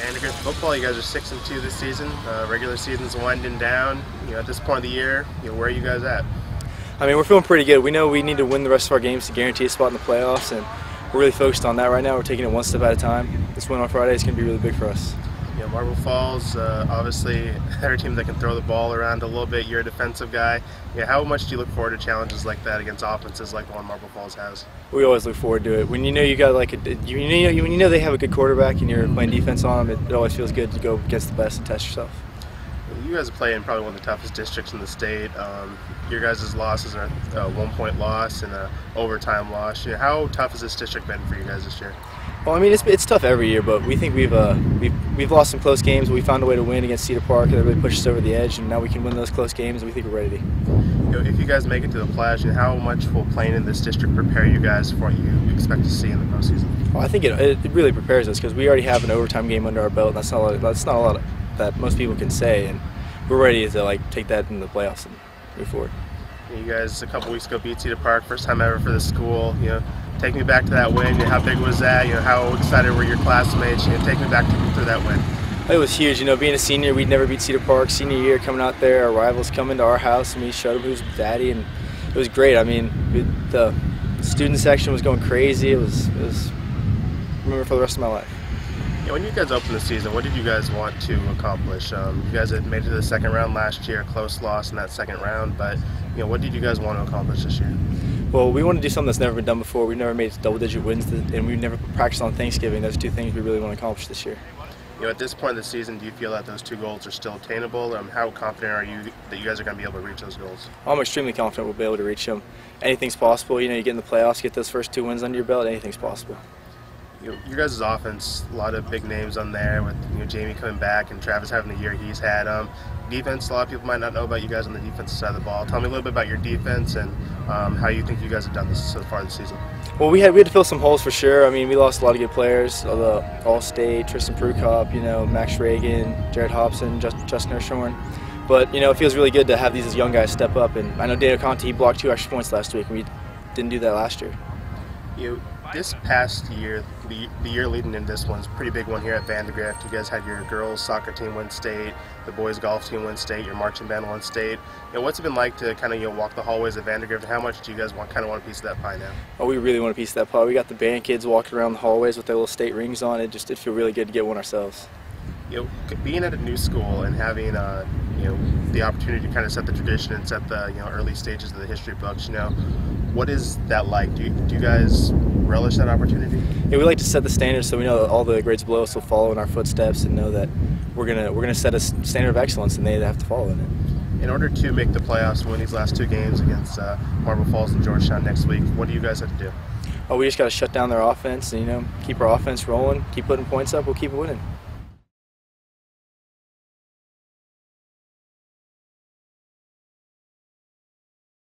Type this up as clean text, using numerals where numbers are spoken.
Vandegrift football, you guys are 6-2 this season. Regular season's winding down. At this point of the year, where are you guys at? I mean, we're feeling pretty good. We know we need to win the rest of our games to guarantee a spot in the playoffs, and we're really focused on that right now. We're taking it one step at a time. This win on Friday is going to be really big for us. Marble Falls, obviously, they're a team that can throw the ball around a little bit. You're a defensive guy. How much do you look forward to challenges like that against offenses like the one Marble Falls has? We always look forward to it. When you know you got when you know they have a good quarterback and you're playing defense on them, it always feels good to go against the best and test yourself. You guys play in probably one of the toughest districts in the state. Your guys' losses are a 1-point loss and an overtime loss. How tough has this district been for you guys this year? Well, I mean, it's tough every year, but we think we've lost some close games, but we found a way to win against Cedar Park. That really pushed us over the edge, and now we can win those close games, and we think we're ready. If you guys make it to the playoffs, how much will playing in this district prepare you guys for what you expect to see in the postseason? Well, I think it really prepares us because we already have an overtime game under our belt. And that's not a lot that most people can say, and we're ready to take that in the playoffs and move forward. You guys a couple weeks ago beat Cedar Park, first time ever for the school. Take me back to that win. How big was that? How excited were your classmates? Take me back through that win. It was huge. Being a senior, we'd never beat Cedar Park. Senior year, coming out there, our rivals coming to our house, and we showed them who's daddy, and it was great. I mean, the student section was going crazy. It was remember for the rest of my life. When you guys opened the season, what did you guys want to accomplish? You guys had made it to the second round last year, close loss in that second round, but what did you guys want to accomplish this year? Well, we want to do something that's never been done before. We've never made double-digit wins, and we've never practiced on Thanksgiving. Those are two things we really want to accomplish this year. At this point in the season, do you feel that those two goals are still attainable? How confident are you that you guys are going to be able to reach those goals? I'm extremely confident we'll be able to reach them. Anything's possible. You get in the playoffs, get those first 2 wins under your belt, anything's possible. Your guys' offense, a lot of big names on there with Jamie coming back and Travis having the year he's had. Defense, a lot of people might not know about you guys on the defensive side of the ball. Tell me a little bit about your defense and how you think you guys have done this so far this season. Well, we had to fill some holes for sure. I mean, we lost a lot of good players. The All-State, Tristan Prukop, Max Reagan, Jared Hobson, Justin Ershorn. But it feels really good to have these young guys step up. And I know Daniel Conte, he blocked 2 extra points last week, and we didn't do that last year. This past year, the year leading into this one's a pretty big one here at Vandegrift. You guys had your girls soccer team win state, the boys golf team win state, your marching band won state. What's it been like to kind of walk the hallways of Vandegrift, and how much do you guys want a piece of that pie now? Oh, we really want a piece of that pie. We got the band kids walking around the hallways with their little state rings on. It feel really good to get one ourselves. Being at a new school and having the opportunity to kind of set the tradition and set the early stages of the history books, what is that like? Do you guys relish that opportunity? Yeah, we like to set the standards so we know that all the grades below us will follow in our footsteps and know that we're gonna set a standard of excellence and they have to follow in it. In order to make the playoffs and win these last 2 games against Marble Falls and Georgetown next week, what do you guys have to do? Oh, we just got to shut down their offense and keep our offense rolling, keep putting points up. We'll keep winning.